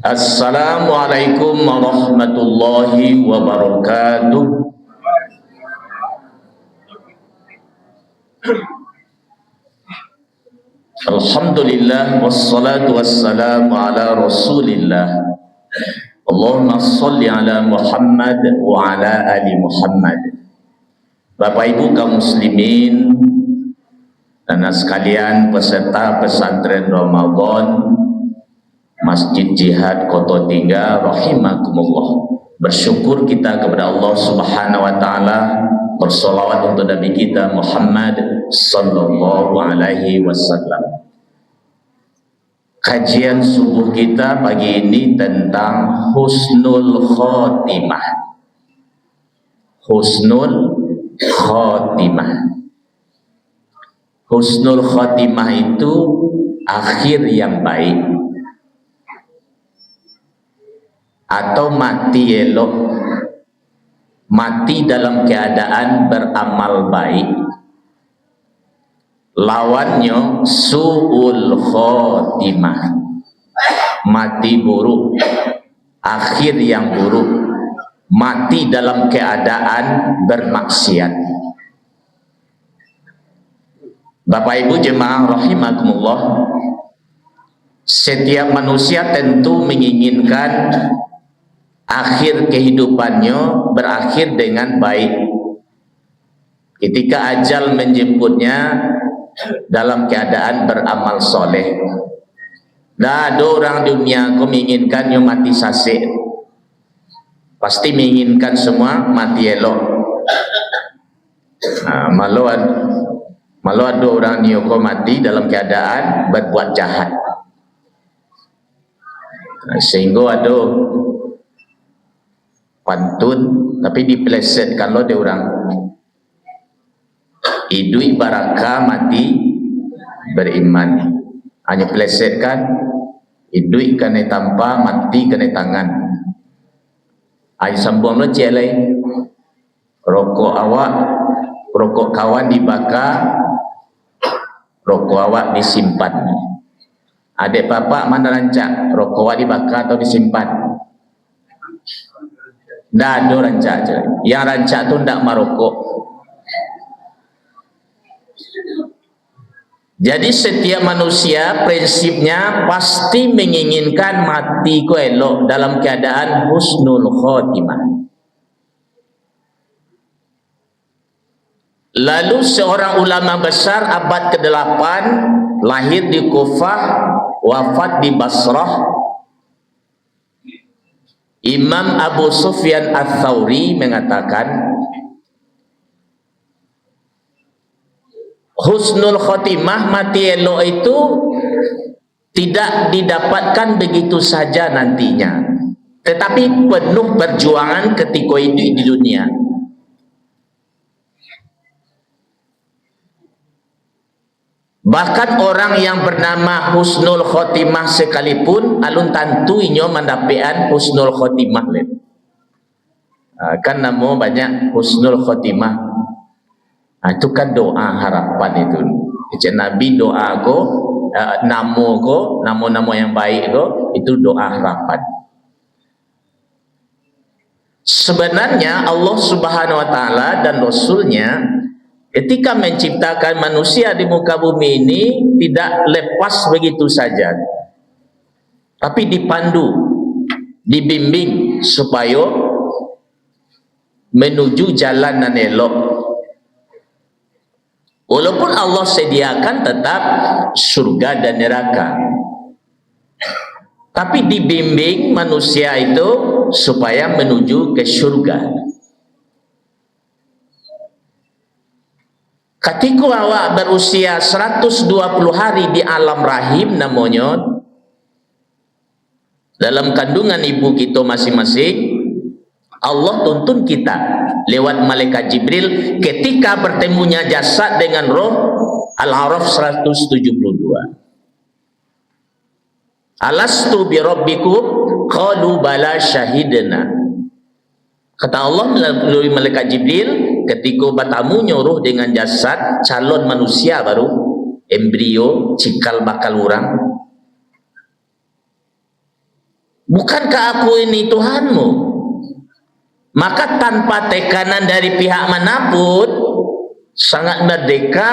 Assalamualaikum warahmatullahi wabarakatuh. Alhamdulillah wassalatu wassalamu ala Rasulillah. Allahumma salli ala Muhammad wa ala ali Muhammad. Bapak Ibu kaum muslimin dan sekalian peserta pesantren Ramadan Masjid Jihad Kota Tinggal rahimakumullah. Bersyukur kita kepada Allah Subhanahu wa taala, bersolawat untuk Nabi kita Muhammad sallallahu alaihi wasallam. Kajian subuh kita pagi ini tentang husnul khotimah. Husnul khotimah. Husnul khotimah itu akhir yang baik atau mati elok, mati dalam keadaan beramal baik. Lawannya su'ul khotimah, mati buruk, akhir yang buruk, mati dalam keadaan bermaksiat. Bapak Ibu jemaah rahimakumullah, setiap manusia tentu menginginkan akhir kehidupannya berakhir dengan baik. Ketika ajal menjemputnya dalam keadaan beramal soleh. Dah ada orang dunia kau menginginkan yang mati sasih, pasti menginginkan semua mati elok. Malu ada orang ni kau mati dalam keadaan berbuat jahat. Sehingga ada pantun tapi dipelesetkan lo dia orang, hidui barakah mati beriman. Hanya pelesetkan, hidui kena tanpa mati kena tangan. Ay sambung lo celai, rokok awak, rokok kawan dibakar, rokok awak disimpan. Adik bapak mana rancak, rokok awak dibakar atau disimpan? Nggak ada rancak je. Yang rancak tu ndak merokok. Jadi setiap manusia prinsipnya pasti menginginkan mati ku elok dalam keadaan husnul khotimah. Lalu seorang ulama besar abad ke-8 lahir di Kufah, wafat di Basrah, Imam Abu Sufyan Ats-Tsauri mengatakan husnul khotimah, mati elok itu tidak didapatkan begitu saja nantinya, tetapi penuh perjuangan ketika hidup di dunia. Bahkan orang yang bernama husnul khotimah sekalipun alun tantuinya mendapatkan husnul khotimah. Kan nama banyak husnul khotimah. Itu kan doa harapan itu. Cik Nabi doa ko, nama-nama yang baik ko, itu doa harapan. Sebenarnya Allah Subhanahu wa taala dan Rasulnya ketika menciptakan manusia di muka bumi ini tidak lepas begitu saja, tapi dipandu, dibimbing supaya menuju jalan yang elok. Walaupun Allah sediakan tetap surga dan neraka, tapi dibimbing manusia itu supaya menuju ke surga. Ketika awak berusia 120 hari di alam rahim namanya, dalam kandungan ibu kita masing-masing, Allah tuntun kita lewat malaikat Jibril ketika bertemunya jasad dengan roh. Al-A'raf 172. Alastu bi rabbikum qalu bala syahidna. Kata Allah melalui malaikat Jibril ketika bertamu nyuruh dengan jasad calon manusia baru, embrio, cikal bakal orang. Bukankah aku ini Tuhanmu? Maka tanpa tekanan dari pihak manapun, sangat merdeka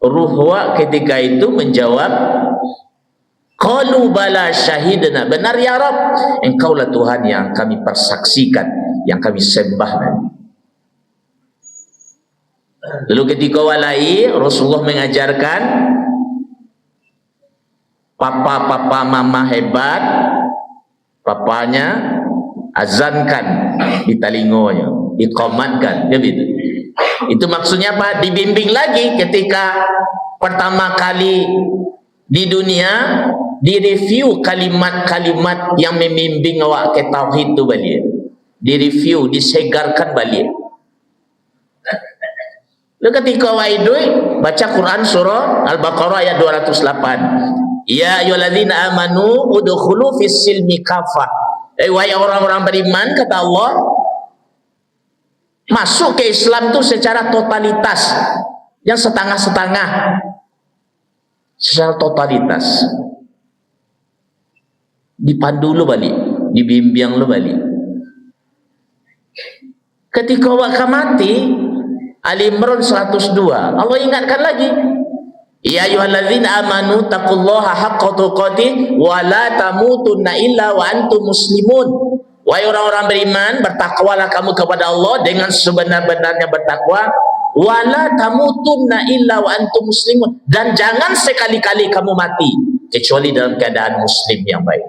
ruh ketika itu menjawab, qalu bala syahidna, benar ya Rabb, engkaulah Tuhan yang kami persaksikan, yang kami sembah nanti. Lalu ketika walai, Rasulullah mengajarkan, papa mama hebat, papanya azankan di telingonya, iqamatkan, ya begitu. Itu maksudnya apa? Dibimbing lagi ketika pertama kali di dunia, direview kalimat-kalimat yang membimbing awak ke tauhid itu balik, direview, disegarkan balik. Lalu ketika awak hidup baca Quran surah Al-Baqarah ayat 208, ya ayyuhalladzina amanu udkhulu fis silmi kafah, wahai orang-orang beriman, kata Allah, masuk ke Islam itu secara totalitas, yang setengah-setengah, secara totalitas. Dipandu lu balik, dibimbing lu balik. Ketika waktu mati, Ali Imran 102, Allah ingatkan lagi, ya ayyuhalladzina amanu taqullaha haqqa tuqatih wa la tamutunna illa wa antum muslimun. Wahai orang-orang beriman, bertakwalah kamu kepada Allah dengan sebenar-benarnya bertakwa, wa la tamutunna illa wa antum muslimun, dan jangan sekali-kali kamu mati kecuali dalam keadaan muslim yang baik.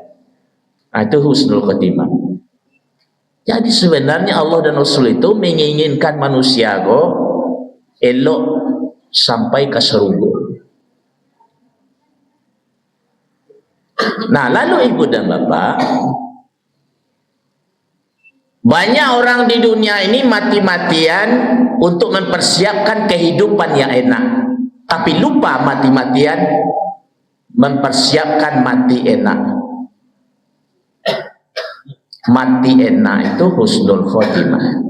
Itu husnul khotimah. Jadi sebenarnya Allah dan Rasul itu menginginkan manusia elok sampai ke surga. Nah, lalu ibu dan bapak, banyak orang di dunia ini mati-matian untuk mempersiapkan kehidupan yang enak, tapi lupa mati-matian mempersiapkan mati enak. Mati enak itu husnul khotimah.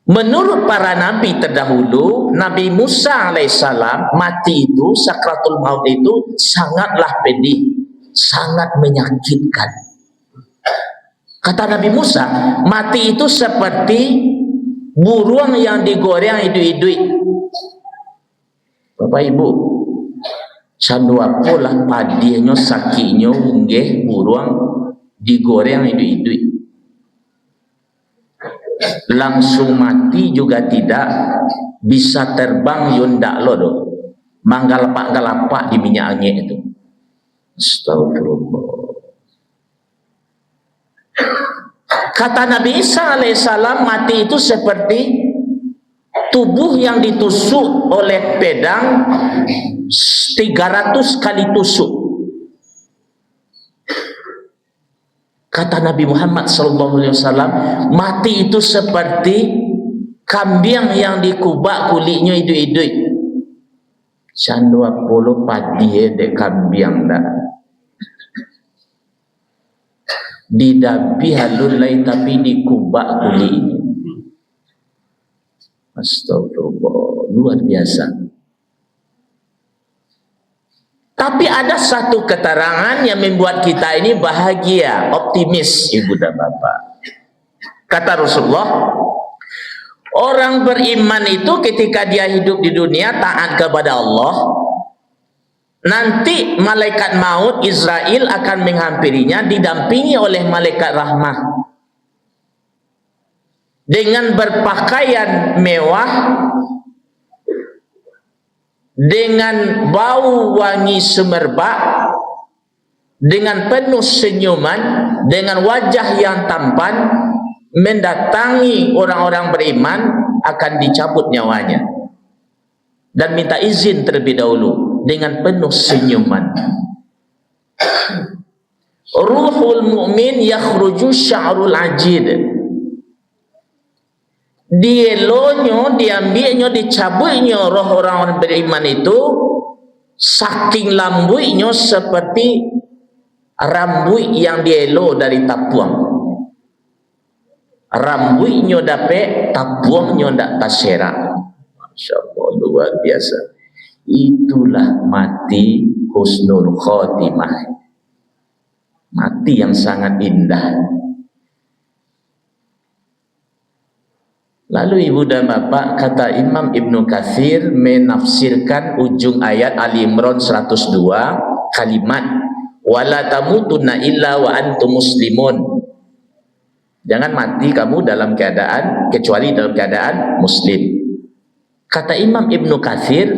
Menurut para nabi terdahulu, Nabi Musa alaihissalam, mati itu, sakratul maut itu sangatlah pedih, sangat menyakitkan. Kata Nabi Musa, mati itu seperti burung yang digoreng hidup-hidup. Bapak Ibu, sandu apalah padinya sakitnya unggeh burung digoreng hidup-hidup. Langsung mati juga tidak, bisa terbang yundak lo do, manggalapak-galapak di minyak angin itu. Astagfirullah. Kata Nabi Isa alaihissalam, mati itu seperti tubuh yang ditusuk oleh pedang 300 kali tusuk. Kata Nabi Muhammad SAW, mati itu seperti kambing yang dikubak kulitnya hidup-hidup. Can 20 padi dek kambing dah. Didabi halul lain tapi dikubak kulitnya. Astagfirullah, luar biasa. Tapi ada satu keterangan yang membuat kita ini bahagia, optimis, ibu dan bapak. Kata Rasulullah, orang beriman itu ketika dia hidup di dunia taat kepada Allah, nanti malaikat maut Israel akan menghampirinya didampingi oleh malaikat rahmah dengan berpakaian mewah, dengan bau wangi semerbak, dengan penuh senyuman, dengan wajah yang tampan, mendatangi orang-orang beriman, akan dicabut nyawanya dan minta izin terlebih dahulu dengan penuh senyuman. Ruhul mu'min yakhruju sya'rul ajid. Dielonyo, diambilnya, dicabutnya roh orang beriman itu saking lambuinya seperti rambut yang dielo dari tapuang. Rambutnya dapat, tapuangnya ndak tasera. Masya Allah, luar biasa. itulah mati husnul khotimah, mati yang sangat indah. Lalu ibu dan bapak, kata Imam Ibnu Katsir menafsirkan ujung ayat Ali Imran 102 kalimat wala tamutunna illa wa antum muslimun. Jangan mati kamu dalam keadaan, kecuali dalam keadaan muslim. Kata Imam Ibnu Katsir,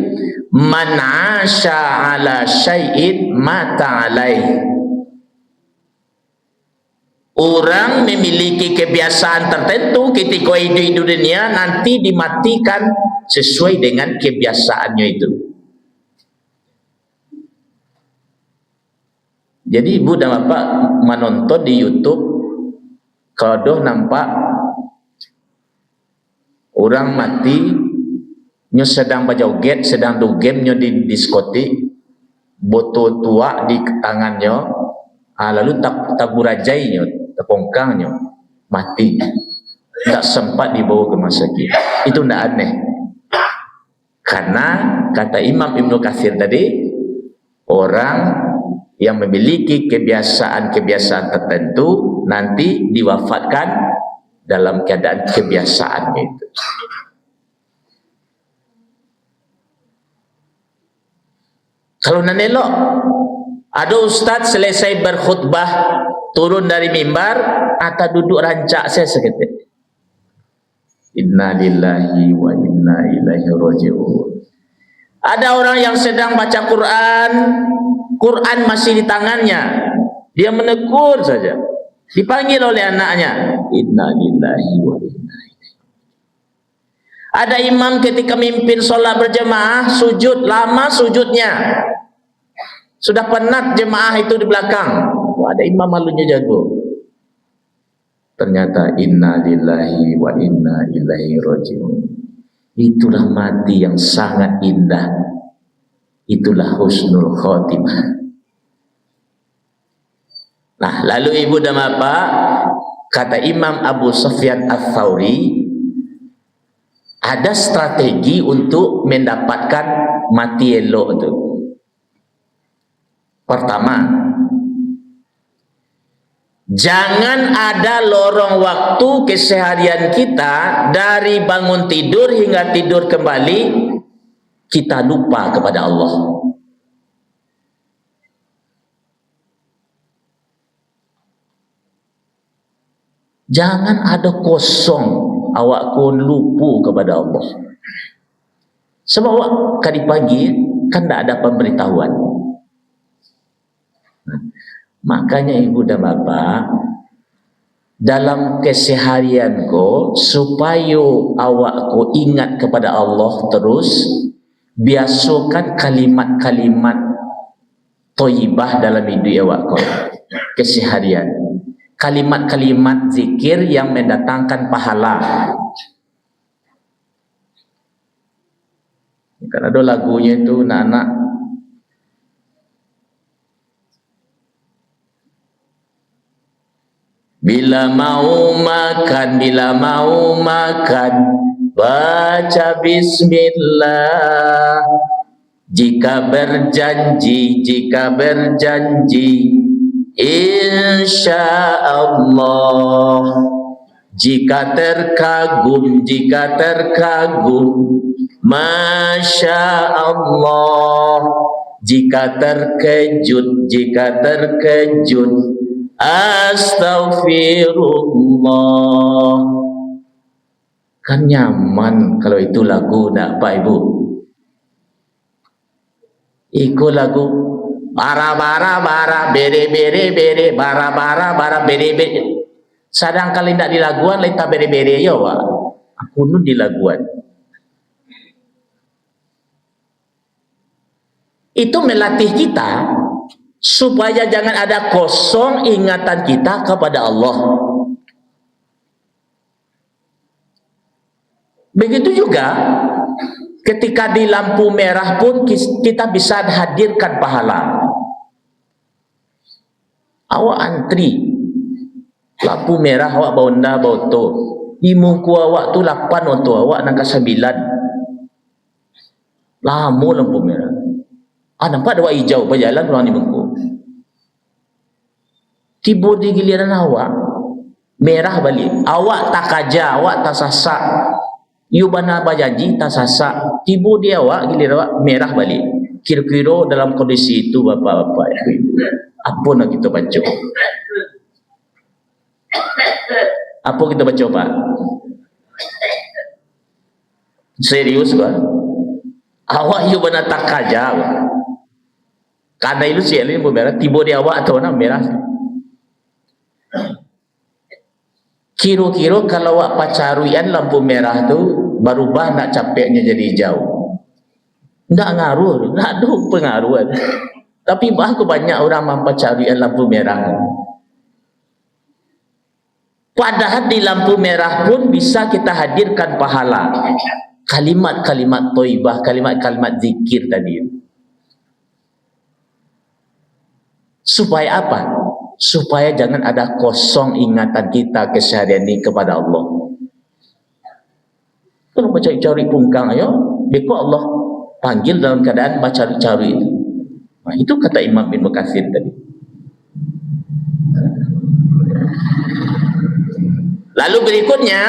man 'asha 'ala syai'in mata 'alaih. Orang memiliki kebiasaan tertentu ketika hidup di dunia, nanti dimatikan sesuai dengan kebiasaannya itu. Jadi ibu dan bapak menonton di YouTube, kalau nampak orang mati, nyo sedang berjoget, sedang dugem nyo di diskotik, botol tua di tangannya, lalu taburajainya, tepongkangnya, mati, tak sempat dibawa ke rumah sakit. Itu tidak aneh, karena kata Imam Ibnu Katsir tadi, orang yang memiliki kebiasaan-kebiasaan tertentu nanti diwafatkan dalam keadaan kebiasaan itu. Kalau nak elok, ada ustaz selesai berkhutbah turun dari mimbar atau duduk rancak saya seketik. Inna lillahi wa inna ilaihi raji'un. Ada orang yang sedang baca Quran, Quran masih di tangannya, dia menegur saja, dipanggil oleh anaknya, inna lillahi wa inna ilaihi. Ada imam ketika mimpin sholat berjemaah, sujud, lama sujudnya, sudah penat jemaah itu di belakang. Ada imam malunya jago, ternyata inna lillahi wa inna ilaihi raji'un. Itulah mati yang sangat indah, itulah husnul khotimah. Nah, lalu ibu dan bapak, kata Imam Abu Sufyan Ats-Tsauri, ada strategi untuk mendapatkan mati elok itu. Pertama, jangan ada lorong waktu keseharian kita dari bangun tidur hingga tidur kembali kita lupa kepada Allah. Jangan ada kosong awak kon lupa kepada Allah. Sebab awak kali pagi kan tak ada pemberitahuan. Makanya ibu dan bapak, dalam keseharian ko, supaya awak ko ingat kepada Allah terus, biasakan kalimat-kalimat thayyibah dalam hidup awak ko, keseharian. Kalimat-kalimat zikir yang mendatangkan pahala. Kan ada lagunya itu, anak-anak, bila mau makan, baca bismillah. Jika berjanji, insya Allah. Jika terkagum, masya Allah. Jika terkejut, astaghfirullah. Kan nyaman kalau itu lagu, nak Pak Ibu? Iku lagu bara bere bara bere. Sadang kali tidak dilaguan leta bere ya wak. Aku nun dilaguan. Itu melatih kita supaya jangan ada kosong ingatan kita kepada Allah. Begitu juga ketika di lampu merah pun kita bisa hadirkan pahala. Awak antri lampu merah, awak baunda bauto, imuku awak tu 8 waktu awak nak 9. Lama lampu merah. Nampak ada hijau berjalan orang ni bengku. Tiba di giliran awak, merah balik. Awak tak kaja, awak tak sasak. You bana bajanji tak sasak. Tiba di awak, giliran awak, merah balik. Kira-kira dalam kondisi itu bapak-bapak, ibu, apa nak kita baca? Apa kita baca, Pak? Serius, Pak? Awak you bana tak kaja. Karena itu siapa yang merah, tiba di awak atau nak merah. Kira-kira kalau awak pacaruian lampu merah tu berubah nak capeknya jadi hijau. Tak ngaruh, tak ada pengaruh. Tapi aku banyak orang mempacaruian lampu merah. Padahal di lampu merah pun bisa kita hadirkan pahala. Kalimat-kalimat thayyibah, kalimat-kalimat zikir tadi. Supaya apa? Supaya jangan ada kosong ingatan kita keseharian ini kepada Allah. Kalau baca cari pungkang, ayo, dekok Allah panggil dalam keadaan baca cari itu. Nah, itu kata Imam bin Mukatsir tadi. Lalu berikutnya,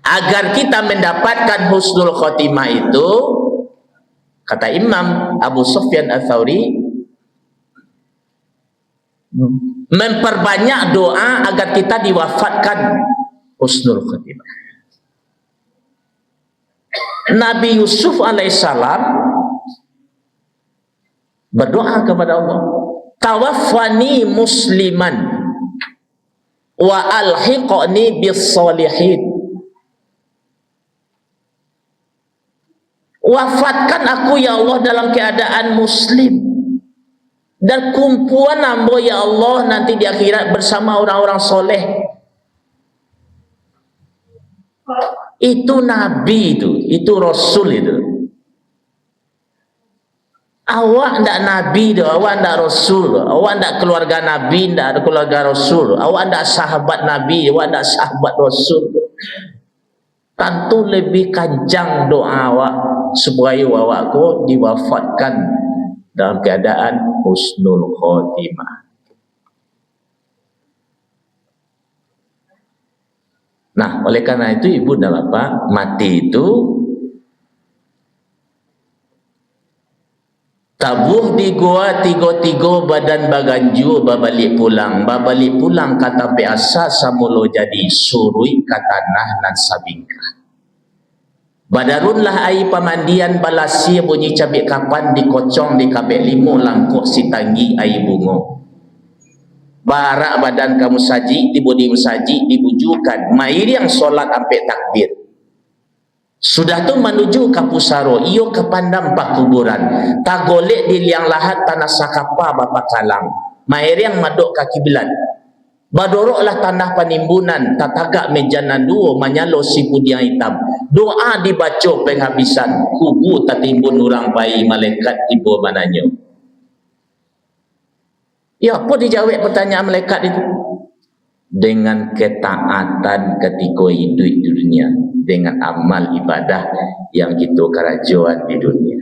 agar kita mendapatkan husnul khotimah itu, kata Imam Abu Sufyan Ats-Tsauri, memperbanyak doa agar kita diwafatkan husnul khotimah. Nabi Yusuf alaihissalam berdoa kepada Allah, tawaffani musliman wa alhiqni bis solihin. Wafatkan aku ya Allah dalam keadaan muslim, dan kumpulan hamba ya Allah nanti di akhirat bersama orang-orang soleh. Itu Nabi itu Rasul itu. Awak ndak Nabi tu, awak ndak Rasul, awak ndak keluarga Nabi, ndak ada keluarga Rasul, awak ndak sahabat Nabi, awak ndak sahabat Rasul. Tentu lebih kencang doa awak supaya awak ko diwafatkan dalam keadaan husnul khotimah. Nah, oleh karena itu ibu dan bapak, mati itu tabuh di gua tiga-tiga badan baganju babalik pulang kata biasa samulo jadi surui kata nah nan sabingkah. Badarunlah air pamandian balasi bunyi cabik kapan dikocong di kabek limo langkuk si tanggi air bungo. Barak badan kamu saji dibudi saji dibujukan mair yang solat sampai takbir. Sudah tu menuju ke pusaro iyo ke pandam pak kuburan. Tak golek di liang lahat tanah sakapa bapa kalang. Mair yang madok kaki kiblat. Badoroklah tanah penimbunan tatagak mejanan dua menyalo si pudiang hitam. Doa dibaca penghabisan kubu tertimbun orang bayi malaikat ibu mananya. Ya, apa dijawab pertanyaan malaikat itu? Dengan ketaatan ketika hidup di dunia, dengan amal ibadah yang kita kerajuan di dunia.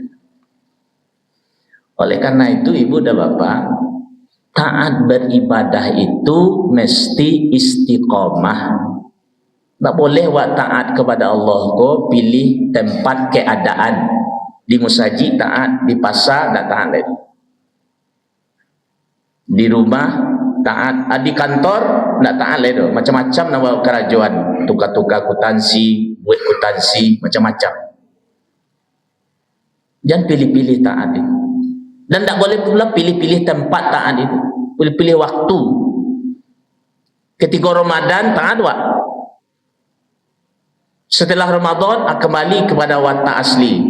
Oleh karena itu ibu dan bapak, taat beribadah itu mesti istiqomah. Tak boleh buat taat kepada Allah ko pilih tempat keadaan. Di musaji taat, di pasar tak taat lagi. Di rumah taat, di kantor tak taat lagi. Macam-macam nama kerajuan, tukar-tukar kutansi, buat kutansi, macam-macam. Jangan pilih-pilih taat itu. Dan tak boleh pula pilih-pilih tempat taat itu. Pilih-pilih waktu. Ketika Ramadan taat wak. Setelah Ramadan kembali kepada watak asli.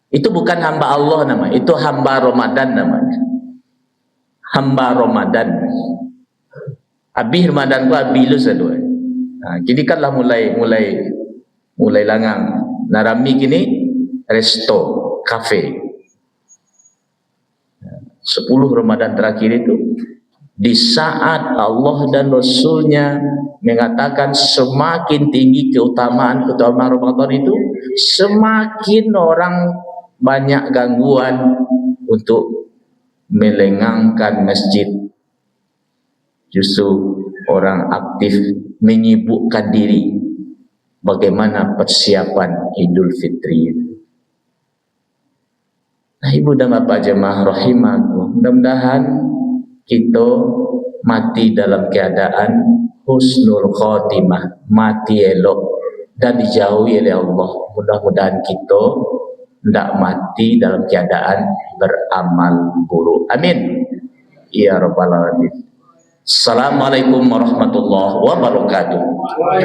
Itu bukan hamba Allah nama, itu hamba Ramadan namanya. Hamba Ramadan. Habis Ramadan gua bilus dua. Nah, kini kanlah mulai langang. Narami kini resto, kafe. 10 Ramadan terakhir itu, di saat Allah dan Rasulnya mengatakan semakin tinggi keutamaan Ramadan itu, semakin orang banyak gangguan untuk melengangkan masjid. Justru orang aktif menyibukkan diri bagaimana persiapan Idul Fitri itu. Nah, ibu dan bapak jemaah rahimakumullah, mudah-mudahan kita mati dalam keadaan husnul khotimah, mati elok dan dijauhi oleh Allah. Mudah-mudahan kita tidak mati dalam keadaan beramal buruk. Amin ya rabbal alamin. Assalamualaikum warahmatullahi wabarakatuh.